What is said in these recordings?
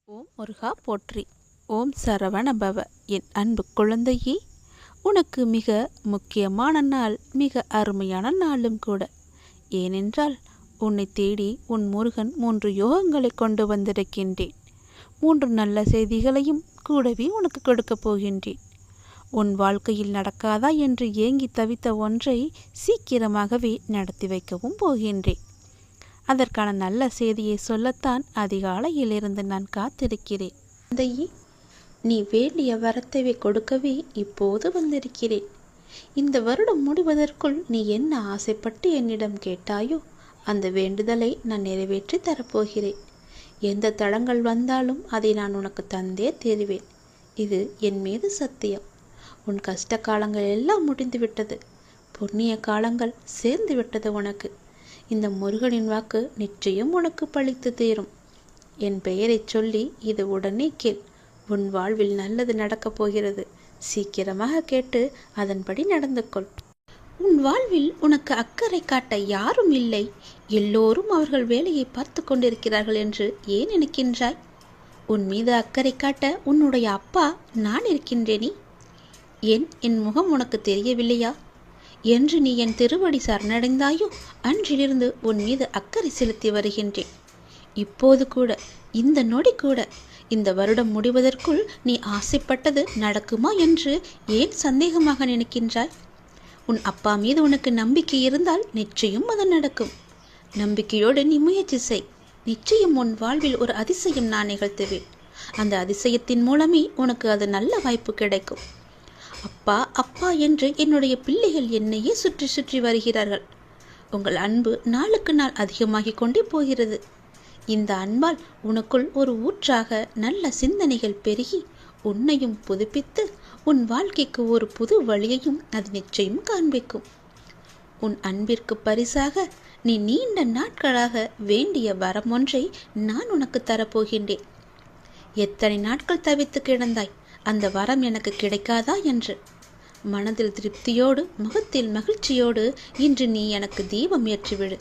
ஓம் முருகா போற்றி. ஓம் சரவண பவ. என் அன்பு குழந்தையே, உனக்கு மிக முக்கியமான நாள், மிக அருமையான நாளும் கூட. ஏனென்றால் உன்னை தேடி உன் முருகன் 3 யோகங்களை கொண்டு வந்திருக்கின்றேன். 3 நல்ல செய்திகளையும் கூடவே உனக்கு கொடுக்கப் போகின்றேன். உன் வாழ்க்கையில் நடக்காதா என்று ஏங்கி தவித்த ஒன்றை சீக்கிரமாகவே நடத்தி வைக்கவும் போகின்றேன். அதற்கான நல்ல செய்தியை சொல்லத்தான் அதிகாலையிலிருந்து நான் காத்திருக்கிறேன். தந்தையே, நீ வேண்டிய வரத்தை கொடுக்கவே இப்போது வந்திருக்கிறேன். இந்த வருடம் முடிவதற்குள் நீ என்ன ஆசைப்பட்டு என்னிடம் கேட்டாயோ அந்த வேண்டுதலை நான் நிறைவேற்றி தரப்போகிறேன். எந்த தடங்கள் வந்தாலும் அதை நான் உனக்கு தந்தே தருவேன். இது என் மீது சத்தியம். உன் கஷ்ட காலங்கள் எல்லாம் முடிந்துவிட்டது. புண்ணிய காலங்கள் சேர்ந்து விட்டது உனக்கு. இந்த முருகனின் வாக்கு நிச்சயம் உனக்கு பழித்து தீரும். என் பெயரை சொல்லி இது உடனே கேள். உன் வாழ்வில் நல்லது நடக்கப் போகிறது. சீக்கிரமாக கேட்டு அதன்படி நடந்து கொள். உன் வாழ்வில் உனக்கு அக்கறை காட்ட யாரும் இல்லை. எல்லோரும் அவர்கள் வேலையை பார்த்து கொண்டிருக்கிறார்கள் என்று ஏன் நினைக்கின்றாய்? உன் மீது அக்கறை காட்ட உன்னுடைய அப்பா நான் இருக்கின்றேனே. என் முகம் உனக்கு தெரியவில்லையா? என்று நீ என் திருவடி சரணடைந்தாயோ அன்றிலிருந்து உன் மீது அக்கறை செலுத்தி வருகின்றேன். இப்போது கூட, இந்த நொடி கூட, இந்த வருடம் முடிவதற்குள் நீ ஆசைப்பட்டது நடக்குமா என்று ஏன் சந்தேகமாக நினைக்கின்றாய்? உன் அப்பா மீது உனக்கு நம்பிக்கை இருந்தால் நிச்சயம் அது நடக்கும். நம்பிக்கையோடு நீ முயற்சி செய். நிச்சயம் உன் வாழ்வில் ஒரு அதிசயம் நான் நிகழ்த்துவேன். அந்த அதிசயத்தின் மூலமே உனக்கு அது நல்ல வாய்ப்பு கிடைக்கும். அப்பா அப்பா என்று என்னுடைய பிள்ளைகள் என்னையே சுற்றி சுற்றி வருகிறார்கள். உங்கள் அன்பு நாளுக்கு நாள் அதிகமாகிக் கொண்டே போகிறது. இந்த அன்பால் உனக்குள் ஒரு ஊற்றாக நல்ல சிந்தனைகள் பெருகி உன்னையும் புதுப்பித்து உன் வாழ்க்கைக்கு ஒரு புது வழியையும் அது நிச்சயம் காண்பிக்கும். உன் அன்பிற்கு பரிசாக நீ நீண்ட நாட்களாக வேண்டிய வரம் ஒன்றை நான் உனக்கு தரப்போகின்றேன். எத்தனை நாட்கள் தவித்து கிடந்தாய், அந்த வரம் எனக்கு கிடைக்காதா என்று. மனதில் திருப்தியோடு முகத்தில் மகிழ்ச்சியோடு இன்று நீ எனக்கு தீபம் ஏற்றிவிடு.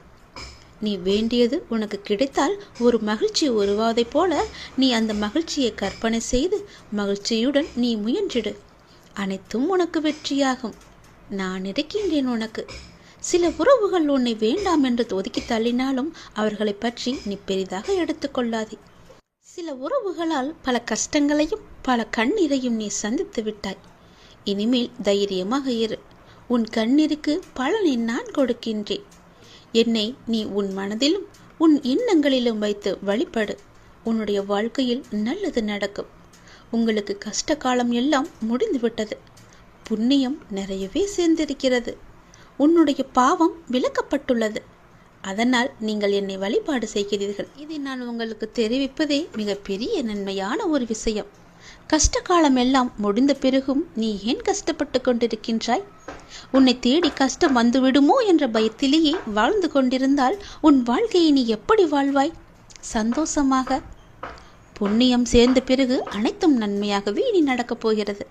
நீ வேண்டியது உனக்கு கிடைத்தால் ஒரு மகிழ்ச்சி உருவாவதைப் போல நீ அந்த மகிழ்ச்சியை கற்பனை செய்து மகிழ்ச்சியுடன் நீ முயன்றிடு. அனைத்தும் உனக்கு வெற்றியாகும். நான் இருக்கின்றேன் உனக்கு. சில உறவுகள் உன்னை வேண்டாம் என்று ஒதுக்கி தள்ளினாலும் அவர்களை பற்றி நீ பெரிதாக எடுத்துக்கொள்ளாதே. சில உறவுகளால் பல கஷ்டங்களையும் பல கண்ணீரையும் நீ சந்தித்து விட்டாய். இனிமேல் தைரியமாக இரு. உன் கண்ணீருக்கு பலனை நான் கொடுக்கின்றேன். என்னை நீ உன் மனதிலும் உன் எண்ணங்களிலும் வைத்து வழிபடு. உன்னுடைய வாழ்க்கையில் நல்லது நடக்கும். உங்களுக்கு கஷ்ட காலம் எல்லாம் முடிந்துவிட்டது. புண்ணியம் நிறையவே சேர்ந்திருக்கிறது. உன்னுடைய பாவம் விலக்கப்பட்டுள்ளது. அதனால் நீங்கள் என்னை வழிபாடு செய்கிறீர்கள். இதை நான் உங்களுக்கு தெரிவிப்பதே மிகப்பெரிய நன்மையான ஒரு விஷயம். கஷ்ட காலம் எல்லாம் முடிந்த பிறகும் நீ ஏன் கஷ்டப்பட்டு கொண்டிருக்கின்றாய்? உன்னை தேடி கஷ்டம் வந்துவிடுமோ என்ற பயத்திலேயே வாழ்ந்து கொண்டிருந்தால் உன் வாழ்க்கையை நீ எப்படி வாழ்வாய்? சந்தோஷமாக. புண்ணியம் சேர்ந்த பிறகு அனைத்தும் நன்மையாகவே நீ நடக்கப் போகிறது.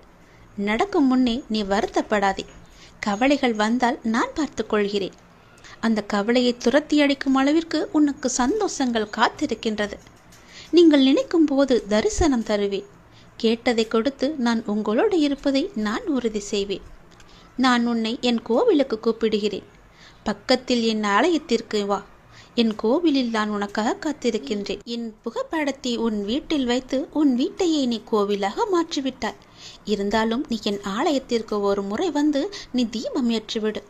நடக்கும் முன்னே நீ வருத்தப்படாதே. கவலைகள் வந்தால் நான் பார்த்து கொள்கிறேன். அந்த கவலையை துரத்தி அடிக்கும் அளவிற்கு உனக்கு சந்தோஷங்கள் காத்திருக்கின்றது. நீங்கள் நினைக்கும் போது தரிசனம் தருவேன். கேட்டதை கொடுத்து நான் உங்களோடு இருப்பதை நான் உறுதி செய்வேன். நான் உன்னை என் கோவிலுக்கு கூப்பிடுகிறேன். பக்கத்தில் என் ஆலயத்திற்கு வா. என் கோவிலில் நான் உனக்காக காத்திருக்கின்றேன். என் புகைப்படத்தை உன் வீட்டில் வைத்து உன் வீட்டையே நீ கோவிலாக மாற்றிவிட்டாய். இருந்தாலும் நீ என் ஆலயத்திற்கு ஒரு முறை வந்து நீ தீபம் ஏற்றிவிடு.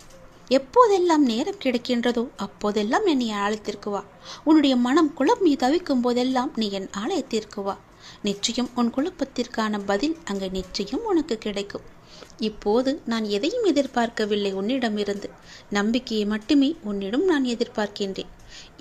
எப்போதெல்லாம் நேரம் கிடைக்கின்றதோ அப்போதெல்லாம் என்னை ஆலயத்திற்கு வா. உன்னுடைய மனம் குழம்பி தவிக்கும் போதெல்லாம் நீ என் ஆலயத்திற்கு வா. நிச்சயம் உன் குழப்பத்திற்கான பதில் அங்கே நிச்சயம் உனக்கு கிடைக்கும். இப்போது நான் எதையும் எதிர்பார்க்கவில்லை உன்னிடமிருந்து. நம்பிக்கையை மட்டுமே உன்னிடம் நான் எதிர்பார்க்கின்றேன்.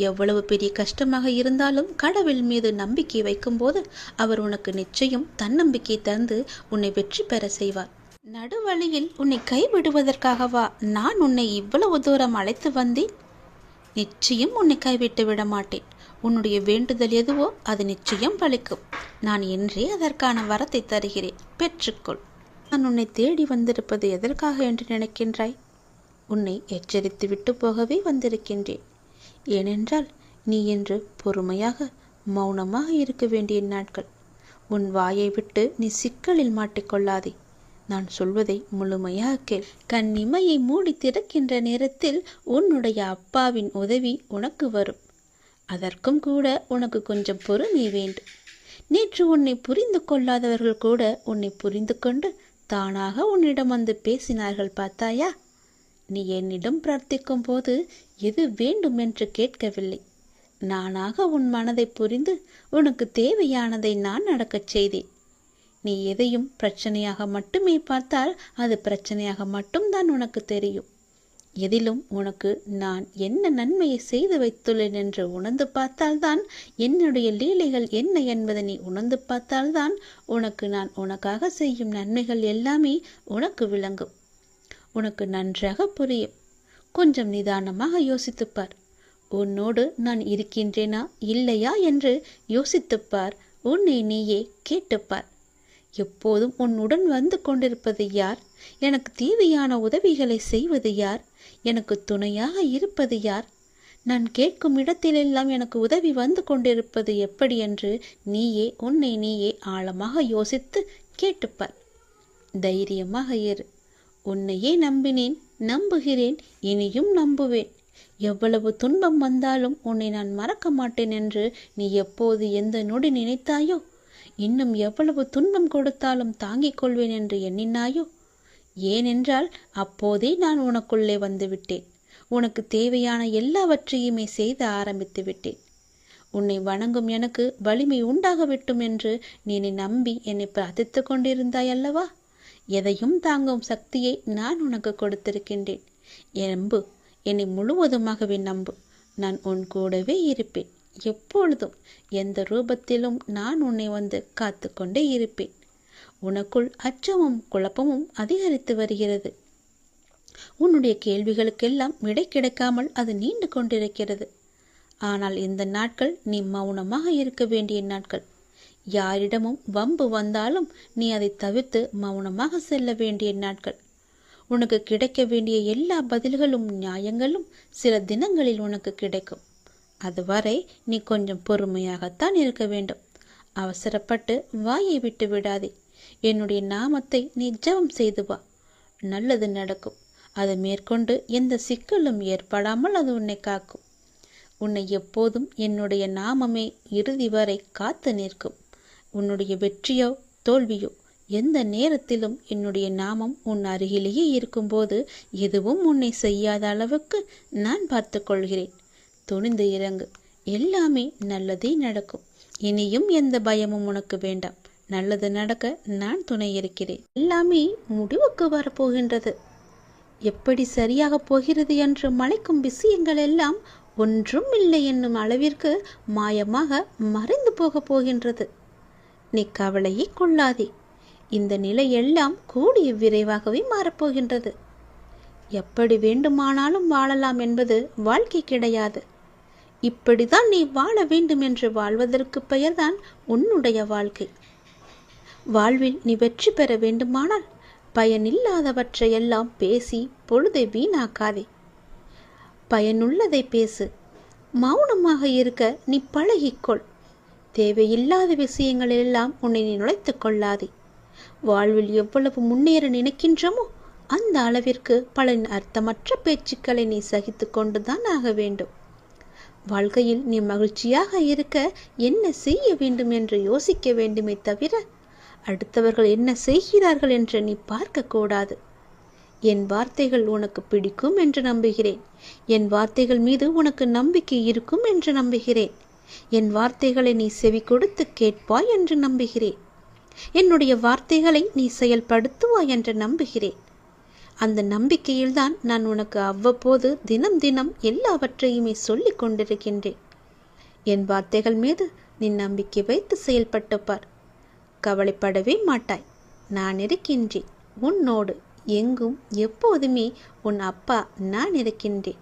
எவ்வளவு பெரிய கஷ்டமாக இருந்தாலும் கடவுள் மீது நம்பிக்கை வைக்கும்போது அவர் உனக்கு நிச்சயம் தன்னம்பிக்கை தந்து உன்னை வெற்றி பெற செய்வார். நடுவழியில் உன்னை கைவிடுவதற்காகவா நான் உன்னை இவ்வளவு தூரம் அழைத்து வந்தேன்? நிச்சயம் உன்னை கைவிட்டு விட மாட்டேன். உன்னுடைய வேண்டுதல் எதுவோ அது நிச்சயம் பலிக்கும். நான் என்றே அதற்கான வரத்தை தருகிறேன். பெற்றுக்கொள். நான் உன்னை தேடி வந்திருப்பது எதற்காக என்று நினைக்கின்றாய்? உன்னை எச்சரித்து விட்டு போகவே வந்திருக்கின்றேன். ஏனென்றால் நீ என்று பொறுமையாக மௌனமாக இருக்க வேண்டிய நாட்கள். உன் வாயை விட்டு நீ சிக்கலில் மாட்டிக்கொள்ளாதே. நான் சொல்வதை முழுமையாக கேள். கண்ணிமையை மூடி திறக்கின்ற நேரத்தில் உன்னுடைய அப்பாவின் உதவி உனக்கு வரும். அதற்கும் கூட உனக்கு கொஞ்சம் பொறுமை வேண்டும். நேற்று உன்னை புரிந்து கொள்ளாதவர்கள் கூட உன்னை புரிந்து கொண்டு தானாக உன்னிடம் வந்து பேசினார்கள், பார்த்தாயா? நீ என்னிடம் பிரார்த்திக்கும் போது எது வேண்டும் என்று கேட்கவில்லை. நானாக உன் மனதை புரிந்து உனக்கு தேவையானதை நான் நடக்கச் செய்தேன். நீ எதையும் பிரச்சனையாக மட்டுமே பார்த்தால் அது பிரச்சனையாக மட்டும்தான் உனக்கு தெரியும். எதிலும் உனக்கு நான் என்ன நன்மையை செய்து வைத்துள்ளேன் என்று உணர்ந்து பார்த்தால்தான், என்னுடைய லீலைகள் என்ன என்பதை நீ உணர்ந்து பார்த்தால்தான் உனக்கு நான் உனக்காக செய்யும் நன்மைகள் எல்லாமே உனக்கு விளங்கும். உனக்கு நன்றாக புரியும். கொஞ்சம் நிதானமாக யோசித்துப்பார். உன்னோடு நான் இருக்கின்றேனா இல்லையா என்று யோசித்துப்பார். உன்னை நீயே கேட்டுப்பார். எப்போதும் உன்னுடன் வந்து கொண்டிருப்பது யார்? எனக்கு தேவையான உதவிகளை செய்வது யார்? எனக்கு துணையாக இருப்பது யார்? நான் கேட்கும் இடத்திலெல்லாம் எனக்கு உதவி வந்து கொண்டிருப்பது எப்படி என்று நீயே உன்னை நீயே ஆழமாக யோசித்து கேட்டுப்பார். தைரியமாக இரு. உன்னையே நம்பினேன், நம்புகிறேன், இனியும் நம்புவேன். எவ்வளவு துன்பம் வந்தாலும் உன்னை நான் மறக்க மாட்டேன் என்று நீ எப்போது எந்த நொடி நினைத்தாயோ, இன்னும் எவ்வளவு துன்பம் கொடுத்தாலும் தாங்கிக் கொள்வேன் என்று எண்ணினாயோ, ஏனென்றால் அப்போதே நான் உனக்குள்ளே வந்துவிட்டேன். உனக்கு தேவையான எல்லாவற்றையுமே செய்த ஆரம்பித்து விட்டேன். உன்னை வணங்கும் எனக்கு வலிமை உண்டாகவிட்டும் என்று நீ நம்பி என்னை பிரார்த்தித்து கொண்டிருந்தாய் அல்லவா? எதையும் தாங்கும் சக்தியை நான் உனக்கு கொடுத்திருக்கின்றேன். நம்பு, என்னை முழுவதுமாகவே நம்பு. நான் உன் கூடவே இருப்பேன். எப்பொழுதும் எந்த ரூபத்திலும் நான் உன்னை வந்து காத்து கொண்டே இருப்பேன். உனக்குள் அச்சமும் குழப்பமும் அதிகரித்து வருகிறது. உன்னுடைய கேள்விகளுக்கெல்லாம் விடை கிடைக்காமல் அது நீண்டு கொண்டிருக்கிறது. ஆனால் இந்த நாட்கள் நீ மௌனமாக இருக்க வேண்டிய நாட்கள். யாரிடமும் வம்பு வந்தாலும் நீ அதை தவிர்த்து மௌனமாக செல்ல வேண்டிய நாட்கள். உனக்கு கிடைக்க வேண்டிய எல்லா பதில்களும் நியாயங்களும் சில தினங்களில் உனக்கு கிடைக்கும். அதுவரை நீ கொஞ்சம் பொறுமையாகத்தான் இருக்க வேண்டும். அவசரப்பட்டு வாயை விட்டு விடாதே. என்னுடைய நாமத்தை நீ ஜெபம் செய்து வா. நல்லது நடக்கும். அது மேற்கொண்டு எந்த சிக்கலும் ஏற்படாமல் அது உன்னை காக்கும். உன்னை எப்போதும் என்னுடைய நாமமே இறுதி வரை காத்து நிற்கும். உன்னுடைய வெற்றியோ தோல்வியோ எந்த நேரத்திலும் என்னுடைய நாமம் உன் அருகிலேயே இருக்கும்போது எதுவும் உன்னை செய்யாத அளவுக்கு நான் பார்த்து கொள்கிறேன். துணிந்து இறங்கு. எல்லாமே நல்லதே நடக்கும். இனியும் எந்த பயமும் உனக்கு வேண்டாம். நல்லது நடக்க நான் துணை இருக்கிறேன். எல்லாமே முடிவுக்கு வரப்போகின்றது. எப்படி சரியாக போகிறது என்று மலைக்கும் விஷயங்கள் எல்லாம் ஒன்றும் இல்லை என்னும் அளவிற்கு மாயமாக மறைந்து போக போகின்றது. நீ கவலையை கொள்ளாதே. இந்த நிலை எல்லாம் கூடிய விரைவாகவே மாறப்போகின்றது. எப்படி வேண்டுமானாலும் வாழலாம் என்பது வாழ்க்கை கிடையாது. இப்படிதான் நீ வாழ வேண்டும் என்று வாழ்வதற்கு பெயர்தான் உன்னுடைய வாழ்க்கை. வாழ்வில் நீ வெற்றி பெற வேண்டுமானால் பயனில்லாதவற்றையெல்லாம் பேசி பொழுதை வீணாக்காதே. பயனுள்ளதை பேசு. மௌனமாக இருக்க நீ பழகிக்கொள். தேவையில்லாத விஷயங்களெல்லாம் உன்னை நீ நுழைத்துக் கொள்ளாதே. வாழ்வில் எவ்வளவு முன்னேற நினைக்கின்றமோ அந்த அளவிற்கு பல அர்த்தமற்ற பேச்சுக்களை நீ சகித்து கொண்டுதான் ஆக வேண்டும். வாழ்க்கையில் நீ மகிழ்ச்சியாக இருக்க என்ன செய்ய வேண்டும் என்று யோசிக்க வேண்டுமே தவிர அடுத்தவர்கள் என்ன செய்கிறார்கள் என்று நீ பார்க்கக்கூடாது. என் வார்த்தைகள் உனக்கு பிடிக்கும் என்று நம்புகிறேன். என் வார்த்தைகள் மீது உனக்கு நம்பிக்கை இருக்கும் என்று நம்புகிறேன். என் வார்த்தைகளை நீ செவி கொடுத்து கேட்பாய் என்று நம்புகிறேன். என்னுடைய வார்த்தைகளை நீ செயல்படுத்துவாய் என்று நம்புகிறேன். அந்த நம்பிக்கையில்தான் நான் உனக்கு அவ்வப்போது தினம் தினம் எல்லாவற்றையுமே சொல்லிக் கொண்டிருக்கின்றேன். என் வார்த்தைகள் மீது நீ நம்பிக்கை வைத்து செயல்பட்டுப்பார். கவலைப்படவே மாட்டாய். நான் இருக்கின்றேன் உன்னோடு. எங்கும் எப்போதுமே உன் அப்பா நான் இருக்கின்றேன்.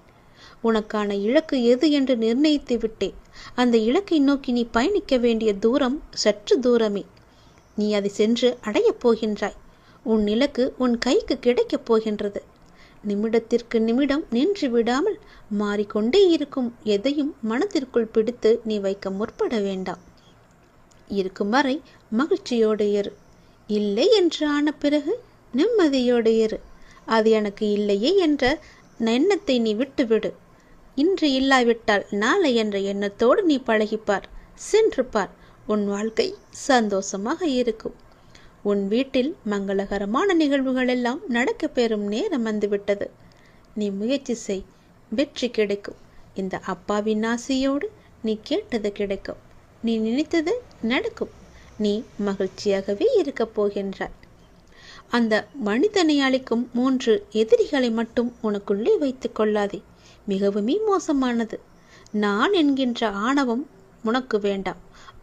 உனக்கான இலக்கு எது என்று நிர்ணயித்து விட்டேன். அந்த இலக்கை நோக்கி நீ பயணிக்க வேண்டிய தூரம் சற்று தூரமே. நீ அதை சென்று அடையப் போகின்றாய். உன் இலக்கு உன் கைக்கு கிடைக்கப் போகின்றது. நிமிடத்திற்கு நிமிடம் நின்று விடாமல் மாறிக்கொண்டே இருக்கும் எதையும் மனத்திற்குள் பிடித்து நீ வைக்க முற்பட வேண்டாம். இருக்கும் வரை மகிழ்ச்சியோடு இரு. இல்லை என்று ஆன பிறகு நிம்மதியோடு இரு. அது எனக்கு இல்லையே என்ற எண்ணத்தை நீ விட்டுவிடு. இன்று இல்லாவிட்டால் நாளை என்ற எண்ணத்தோடு நீ பழகிப்பார். சென்று பார். உன் வாழ்க்கை சந்தோஷமாக இருக்கும். உன் வீட்டில் மங்களகரமான நிகழ்வுகள் எல்லாம் நடக்க பெறும் நேரம் வந்துவிட்டது. நீ முயற்சி செய், வெற்றி கிடைக்கும். இந்த அப்பாவின் ஆசையோடு நீ கேட்டது கிடைக்கும். நீ நினைத்தது நடக்கும். நீ மகிழ்ச்சியாகவே இருக்கப் போகின்றாய். அந்த மனிதனை அளிக்கும் 3 எதிரிகளை மட்டும் உனக்குள்ளே வைத்துக் கொள்ளாதே. மிகவுமே மோசமானது. நான் என்கின்ற ஆணவம் உனக்கு வேண்டாம்.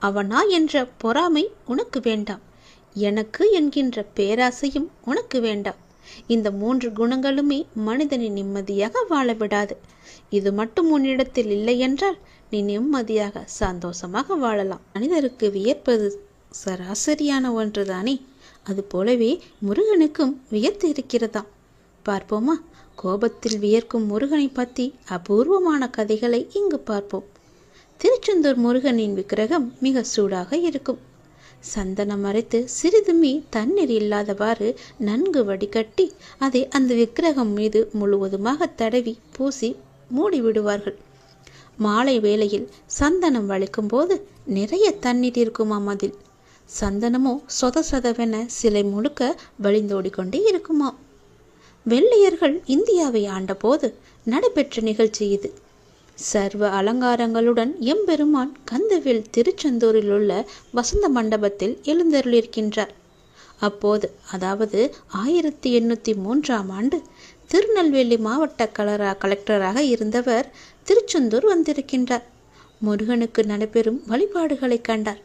அவனா என்ற பொறாமை உனக்கு வேண்டாம். எனக்கு என்கின்ற பேராசையும் உனக்கு வேண்டாம். இந்த 3 குணங்களுமே மனிதனை நிம்மதியாக வாழ விடாது. இது மட்டும் உன்னிடத்தில் இல்லை என்றால் நீ நிம்மதியாக சந்தோஷமாக வாழலாம். மனிதருக்கு வியர்ப்பது சராசரியான ஒன்றுதானே. அது போலவே முருகனுக்கும் வியர்த்து இருக்கிறதாம். பார்ப்போமா? கோபத்தில் வியர்க்கும் முருகனை பற்றி அபூர்வமான கதைகளை இங்கு பார்ப்போம். திருச்செந்தூர் முருகனின் விக்கிரகம் மிக சூடாக இருக்கும். சந்தனம் அரைத்து சிறிதுமே தண்ணீர் இல்லாதவாறு நன்கு வடிகட்டி அதை அந்த விக்கிரகம் மீது முழுவதுமாக தடவி பூசி மூடி விடுவார்கள். மாலை வேளையில் சந்தனம் வலிக்கும் போது நிறைய தண்ணீர் இருக்குமாம். அதில் சந்தனமோ சொதசதவென சிலை முழுக்க வழிந்தோடிக்கொண்டே இருக்குமாம். வெள்ளையர்கள் இந்தியாவை ஆண்டபோது நடைபெற்ற நிகழ்ச்சி இது. சர்வ அலங்காரங்களுடன் எம்பெருமான் கந்தவேல் திருச்செந்தூரில் உள்ள வசந்த மண்டபத்தில் எழுந்தருளிருக்கின்றார். அப்போது, அதாவது 1803ஆம் ஆண்டு, திருநெல்வேலி மாவட்ட கலெக்டராக இருந்தவர் திருச்செந்தூர் வந்திருக்கின்றார். முருகனுக்கு நடைபெறும் வழிபாடுகளை கண்டார்.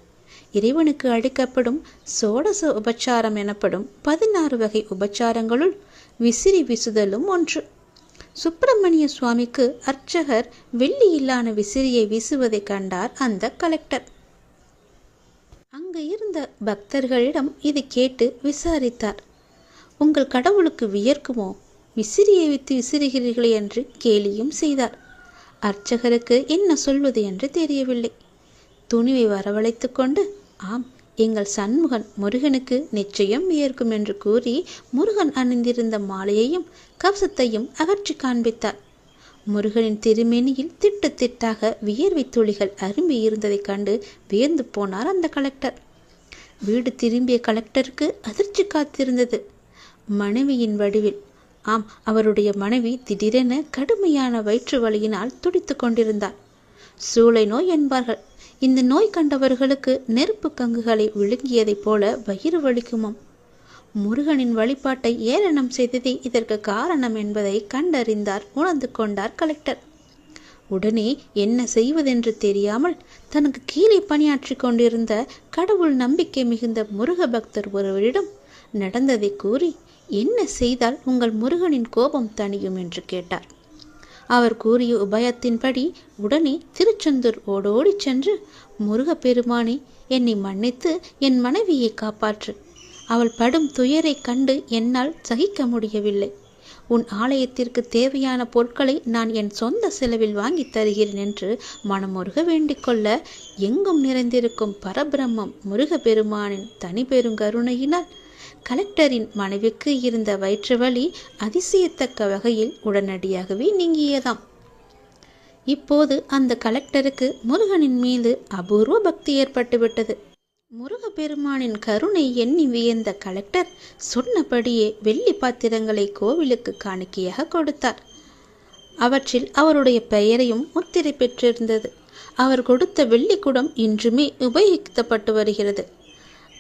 இறைவனுக்கு அளிக்கப்படும் சோடச உபச்சாரம் எனப்படும் 16 வகை உபச்சாரங்களுள் விசிறி வீசுதலும் ஒன்று. சுப்பிரமணிய சுவாமிக்கு அர்ச்சகர் வெள்ளி இல்லான விசிறியை வீசுவதை கண்டார் அந்த கலெக்டர். அங்கு இருந்த பக்தர்களிடம் இது கேட்டு விசாரித்தார். உங்கள் கடவுளுக்கு வியர்க்குமோ? விசிறியை வைத்து விசிறுகிறீர்களே என்று கேலியும் செய்தார். அர்ச்சகருக்கு என்ன சொல்வது என்று தெரியவில்லை. துணிவை வரவழைத்து கொண்டு, ஆம், எங்கள் சண்முகன் முருகனுக்கு நிச்சயம் வியர்க்கும் என்று கூறி முருகன் அணிந்திருந்த மாலையையும் கவசத்தையும் அகற்றி காண்பித்தார். முருகனின் திருமேனியில் திட்டு திட்டாக வியர்வை துளிகள் அரும்பி இருந்ததைக் கண்டு வியந்து போனார் அந்த கலெக்டர். வீடு திரும்பிய கலெக்டருக்கு அதிர்ச்சி காத்திருந்தது. மனைவியின் வடிவில். ஆம், அவருடைய மனைவி திடீரென கடுமையான வயிற்று வலியினால் துடித்து கொண்டிருந்தார். சூளை நோய் என்பார்கள். இந்த நோய் கண்டவர்களுக்கு நெருப்பு கங்குகளை விழுங்கியதைப் போல வயிறு வலிக்குமாம். முருகனின் வழிபாட்டை ஏளனம் செய்ததே இதற்கு காரணம் என்பதை கண்டறிந்தார், உணர்ந்து கொண்டார் கலெக்டர். உடனே என்ன செய்வதென்று தெரியாமல் தனக்கு கீழே பணியாற்றி கொண்டிருந்த கடவுள் நம்பிக்கை மிகுந்த முருக பக்தர் ஒருவரிடம் நடந்ததை கூறி, என்ன செய்தால் உங்கள் முருகனின் கோபம் தணியும் என்று கேட்டார். அவர் கூறிய உபாயத்தின்படி உடனே திருச்செந்தூர் ஓடோடி சென்று, முருகப்பெருமானே, என்னை மன்னித்து என் மனைவியை காப்பாற்று. அவள் படும் துயரை கண்டு என்னால் சகிக்க முடியவில்லை. உன் ஆலயத்திற்கு தேவையான பொருட்களை நான் என் சொந்த செலவில் வாங்கி தருகிறேன் என்று மனமுருக வேண்டிக் கொள்ள, எங்கும் நிறைந்திருக்கும் பரபிரம்மம் முருகப்பெருமானின் தனி பெருங்கருணையினால் கலெக்டரின் மனைவிக்கு இருந்த வயிற்று வலி அதிசயத்தக்க வகையில் உடனடியாகவே நீங்கியதாம். இப்போது அந்த கலெக்டருக்கு முருகனின் மீது அபூர்வ பக்தி ஏற்பட்டுவிட்டது. முருகப்பெருமானின் கருணை எண்ணி வியந்த கலெக்டர் சொன்னபடியே வெள்ளி பாத்திரங்களை கோவிலுக்கு காணிக்கையாக கொடுத்தார். அவற்றில் அவருடைய பெயரையும் முத்திரை பெற்றிருந்தது. அவர் கொடுத்த வெள்ளி குடம் இன்றுமே உபயோகிக்கப்பட்டு வருகிறது.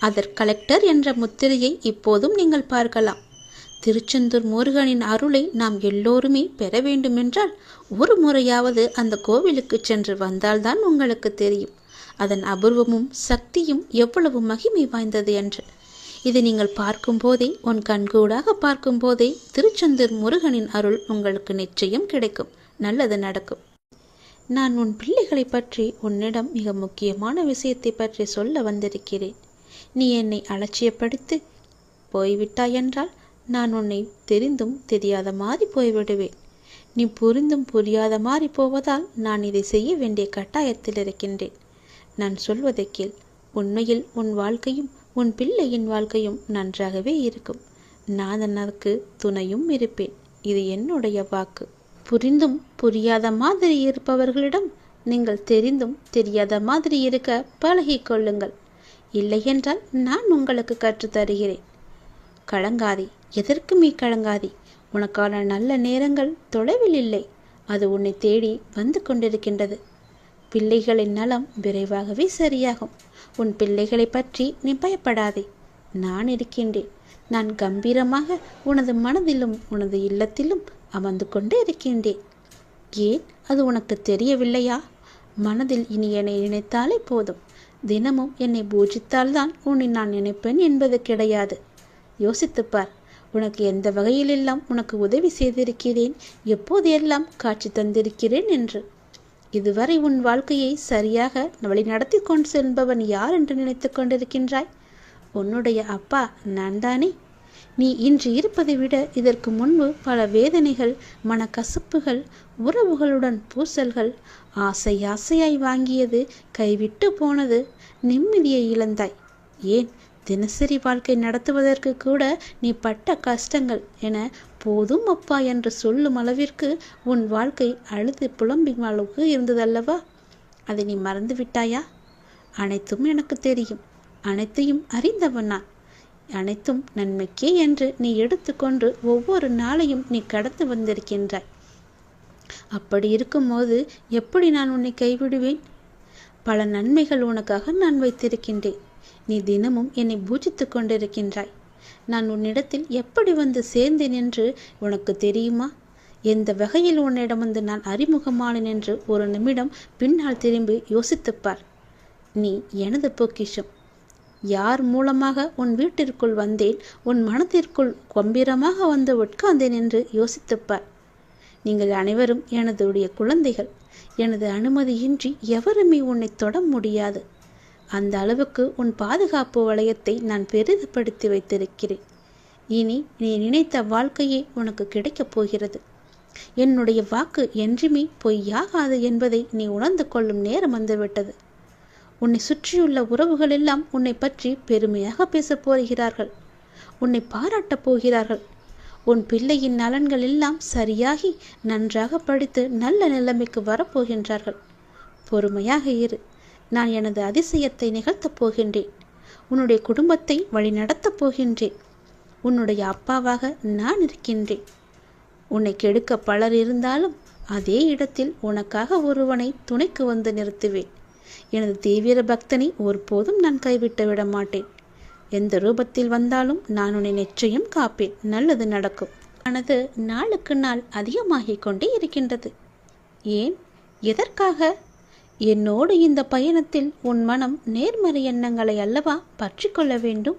அதர் கலெக்டர் என்ற முத்திரையை இப்போதும் நீங்கள் பார்க்கலாம். திருச்செந்தூர் முருகனின் அருளை நாம் எல்லோருமே பெற வேண்டுமென்றால் ஒரு முறையாவது அந்த கோவிலுக்கு சென்று வந்தால்தான் உங்களுக்கு தெரியும் அதன் அபூர்வமும் சக்தியும் எவ்வளவு மகிமை வாய்ந்தது என்று. இதை நீங்கள் பார்க்கும்போதே, உன் கண்கூடாக பார்க்கும்போதே திருச்செந்தூர் முருகனின் அருள் உங்களுக்கு நிச்சயம் கிடைக்கும். நல்லது நடக்கும். நான் உன் பிள்ளைகளை பற்றி உன்னிடம் மிக முக்கியமான விஷயத்தை பற்றி சொல்ல வந்திருக்கிறேன். நீ என்னை அலட்சியப்படுத்தி போய்விட்டாயென்றால் நான் உன்னை தெரிந்தும் தெரியாத மாதிரி போய்விடுவேன். நீ புரிந்தும் புரியாத மாதிரி போவதால் நான் இதை செய்ய வேண்டிய கட்டாயத்தில் இருக்கின்றேன். நான் சொல்வதை கேள். உண்மையில் உன் வாழ்க்கையும் உன் பிள்ளையின் வாழ்க்கையும் நன்றாகவே இருக்கும். நான் அதற்கு துணையும் இருப்பேன். இது என்னுடைய வாக்கு. புரிந்தும் புரியாத மாதிரி இருப்பவர்களிடம் நீங்கள் தெரிந்தும் தெரியாத மாதிரி இருக்க பழகிக் கொள்ளுங்கள். இல்லையென்றால் நான் உங்களுக்கு கற்றுத்தருகிறேன். கலங்காதே, எதற்குமே கலங்காதே. உனக்கான நல்ல நேரங்கள் தொலைவில் இல்லை. அது உன்னை தேடி வந்து கொண்டிருக்கின்றது. பிள்ளைகளின் நலம் விரைவாகவே சரியாகும். உன் பிள்ளைகளை பற்றி நீ பயப்படாதே. நான் இருக்கின்றேன். நான் கம்பீரமாக உனது மனதிலும் உனது இல்லத்திலும் அமர்ந்து கொண்டு இருக்கின்றேன். ஏன் அது உனக்கு தெரியவில்லையா? மனதில் இனி என்னை நினைத்தாலே போதும். தினமும் என்னை பூஜித்தால்தான் உன்னை நான் நினைப்பேன் என்பது கிடையாது. யோசித்துப்பார். உனக்கு எந்த வகையிலெல்லாம் உனக்கு உதவி செய்திருக்கிறேன், எப்போது எல்லாம் காட்சி தந்திருக்கிறேன் என்று. இதுவரை உன் வாழ்க்கையை சரியாக வழி நடத்தி கொண்டு செல்பவன் யார் என்று நினைத்து கொண்டிருக்கின்றாய்? உன்னுடைய அப்பா நான் தானே. நீ இன்று இருப்பதை விட இதற்கு முன்பு பல வேதனைகள், மனக்கசப்புகள், உறவுகளுடன் பூசல்கள், ஆசையாய் வாங்கியது, கைவிட்டு போனது, நிம்மதியை இழந்தாய். ஏன் தினசரி வாழ்க்கை நடத்துவதற்கு கூட நீ பட்ட கஷ்டங்கள் என போதும் அப்பா என்று சொல்லும் அளவிற்கு உன் வாழ்க்கை அழுது புலம்பின் அளவுக்கு இருந்ததல்லவா? அதை நீ மறந்து விட்டாயா? அனைத்தும் எனக்கு தெரியும். அனைத்தையும் அறிந்தவன் நான். அனைத்தும் நன்மைக்கே என்று நீ எடுத்துக்கொண்டு ஒவ்வொரு நாளையும் நீ கடந்து வந்திருக்கின்றாய். அப்படி இருக்கும்போது எப்படி நான் உன்னை கைவிடுவேன்? பல நன்மைகள் உனக்காக நான் வைத்திருக்கின்றேன். நீ தினமும் என்னை பூஜித்து கொண்டிருக்கின்றாய். நான் உன்னிடத்தில் எப்படி வந்து சேர்ந்தேன் என்று உனக்கு தெரியுமா? எந்த வகையில் உன்னிடம் வந்து நான் அறிமுகமானேன் என்று ஒரு நிமிடம் பின்னால் திரும்பி யோசித்துப்பார். நீ எனது பொக்கிஷம். யார் மூலமாக உன் வீட்டிற்குள் வந்தேன், உன் மனத்திற்குள் கம்பீரமாக வந்து உட்கார்ந்தேன் என்று யோசித்துப்பார். நீங்கள் அனைவரும் எனதுடைய குழந்தைகள். எனது அனுமதியின்றி எவருமே உன்னை தொட முடியாது. அந்த அளவுக்கு உன் பாதுகாப்பு வளையத்தை நான் பெரிதுபடுத்தி வைத்திருக்கிறேன். இனி நீ நினைத்த வாழ்க்கையே உனக்கு கிடைக்கப் போகிறது. என்னுடைய வாக்கு என்றுமே பொய்யாகாது என்பதை நீ உணர்ந்து கொள்ளும் நேரம் வந்துவிட்டது. உன்னை சுற்றியுள்ள உறவுகள் எல்லாம் உன்னை பற்றி பெருமையாக பேசப் போகிறார்கள். உன்னை பாராட்டப் போகிறார்கள். உன் பிள்ளையின் நலன்கள் எல்லாம் சரியாகி நன்றாக படித்து நல்ல நிலைமைக்கு வரப்போகின்றார்கள். பொறுமையாக இரு. நான் எனது அதிசயத்தை நிகழ்த்தப் போகின்றேன். உன்னுடைய குடும்பத்தை வழிநடத்தப் போகின்றேன். உன்னுடைய அப்பாவாக நான் இருக்கின்றேன். உன்னை கெடுக்க பலர் இருந்தாலும் அதே இடத்தில் உனக்காக ஒருவனை துணைக்கு வந்து நிறுத்துவேன். எனது தீவிர பக்தனை ஒருபோதும் நான் கைவிட்டு விட மாட்டேன். எந்த ரூபத்தில் வந்தாலும் நான் உன்னை நிச்சயம் காப்பேன். நல்லது நடக்கும். ஆனது நாளுக்கு நாள் அதிகமாகிக் கொண்டே இருக்கின்றது. ஏன்? எதற்காக? என்னோடு இந்த பயணத்தில் உன் மனம் நேர்மறை எண்ணங்களை அல்லவா பற்றி கொள்ள வேண்டும்?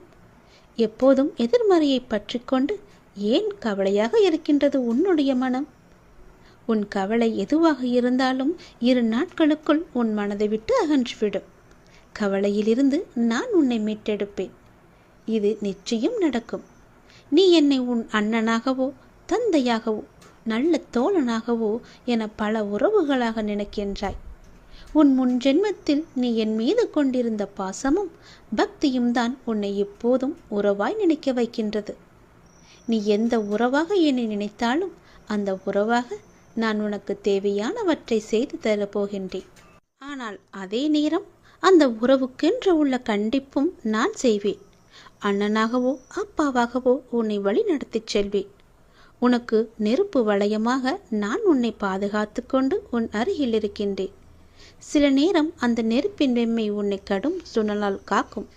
எப்போதும் எதிர்மறையை பற்றி கொண்டு ஏன் கவலையாக இருக்கின்றது உன்னுடைய மனம்? உன் கவலை எதுவாக இருந்தாலும் 2 நாட்களுக்குள் உன் மனதை விட்டு அகன்றுவிடும். கவலையிலிருந்து நான் உன்னை மீட்டெடுப்பேன். இது நிச்சயம் நடக்கும். நீ என்னை உன் அண்ணனாகவோ தந்தையாகவோ நல்ல தோழனாகவோ என பல உறவுகளாக நினைக்கின்றாய். உன் முன் ஜென்மத்தில் நீ என் மீது கொண்டிருந்த பாசமும் பக்தியும் தான் உன்னை எப்போதும் உறவாய் நினைக்க வைக்கின்றது. நீ எந்த உறவாக என்னை நினைத்தாலும் அந்த உறவாக நான் உனக்கு தேவையானவற்றை செய்து தரப்போகின்றேன். ஆனால் அதே நேரம் அந்த உறவுக்கென்று உள்ள கண்டிப்பும் நான் செய்வேன். அண்ணனாகவோ அப்பாவாகவோ உன்னை வழி நடத்தி செல்வேன். உனக்கு நெருப்பு வளையமாக நான் உன்னை பாதுகாத்து கொண்டு உன் அருகில் இருக்கின்றேன். சில நேரம் அந்த நெருப்பின் வெம்மை உன்னை கடும் சுழலால் காக்கும்.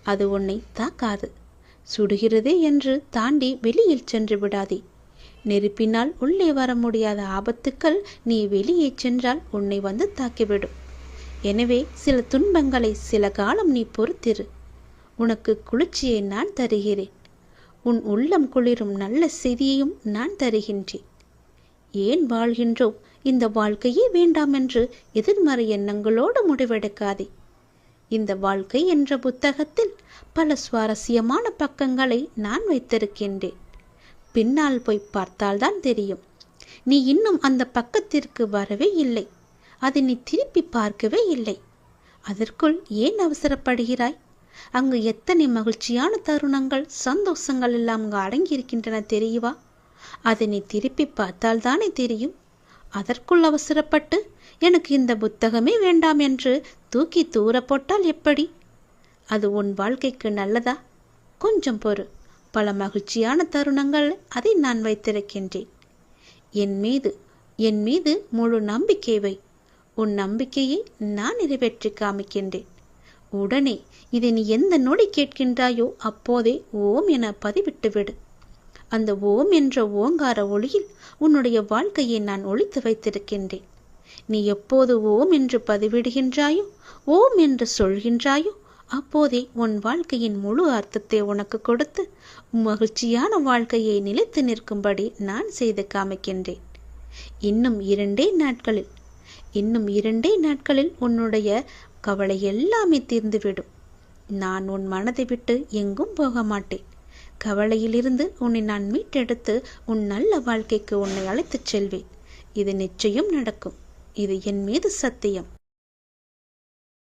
அது உன்னை தாக்காது. சுடுகிறதே என்று தாண்டி வெளியில் சென்று விடாதே. நெருப்பினால் உள்ளே வர முடியாத ஆபத்துக்கள் நீ வெளியே சென்றால் உன்னை வந்து தாக்கிவிடும். எனவே சில துன்பங்களை சில காலம் நீ பொறுத்திரு. உனக்கு குளிர்ச்சியை நான் தருகிறேன். உன் உள்ளம் குளிரும் நல்ல செய்தியையும் நான் தருகின்றேன். ஏன் வாழ்கின்றோம்? இந்த வாழ்க்கையே வேண்டாம் என்று எதிர்மறை எண்ணங்களோடு முடிவெடுக்காதே. இந்த வாழ்க்கை என்ற புத்தகத்தில் பல சுவாரஸ்யமான பக்கங்களை நான் வைத்திருக்கின்றேன். பின்னால் போய் பார்த்தால்தான் தெரியும். நீ இன்னும் அந்த பக்கத்திற்கு வரவே இல்லை. அதை நீ திருப்பி பார்க்கவே இல்லை. அதற்குள் ஏன் அவசரப்படுகிறாய்? அங்கு எத்தனை மகிழ்ச்சியான தருணங்கள், சந்தோஷங்கள் எல்லாம் அங்கு அடங்கியிருக்கின்றன தெரியுவா? அதை நீ திருப்பி பார்த்தால்தானே தெரியும். அதற்குள் அவசரப்பட்டு எனக்கு இந்த புத்தகமே வேண்டாம் என்று தூக்கி தூர போட்டால் எப்படி? அது உன் வாழ்க்கைக்கு நல்லதா? கொஞ்சம் பொறு. பல மகிழ்ச்சியான தருணங்கள் அதை நான் வைத்திருக்கின்றேன். என் மீது முழு நம்பிக்கை வை. உன் நம்பிக்கையை நான் நிறைவேற்றி காமிக்கின்றேன். உடனே இதை நீ எந்த நொடி கேட்கின்றாயோ அப்போதே ஓம் என பதிவிட்டு விடு. அந்த ஓம் என்ற ஓங்கார ஒளியில் உன்னுடைய வாழ்க்கையை நான் ஒளித்து வைத்திருக்கின்றேன். நீ எப்போது ஓம் என்று பதிவிடுகின்றாயோ, ஓம் என்று சொல்கின்றாயோ, அப்போதே உன் வாழ்க்கையின் முழு அர்த்தத்தை உனக்கு கொடுத்து மகிழ்ச்சியான வாழ்க்கையை நிலைத்து நிற்கும்படி நான் செய்து காமிக்கின்றேன். இன்னும் இரண்டே நாட்களில் உன்னுடைய கவலை எல்லாமே தீர்ந்துவிடும். நான் உன் மனதை விட்டு எங்கும் போக மாட்டேன். கவலையிலிருந்து உன்னை நான் மீட்டெடுத்து உன் நல்ல வாழ்க்கைக்கு உன்னை அழைத்துச் செல்வேன். இது நிச்சயம் நடக்கும். இது என் மீது சத்தியம்.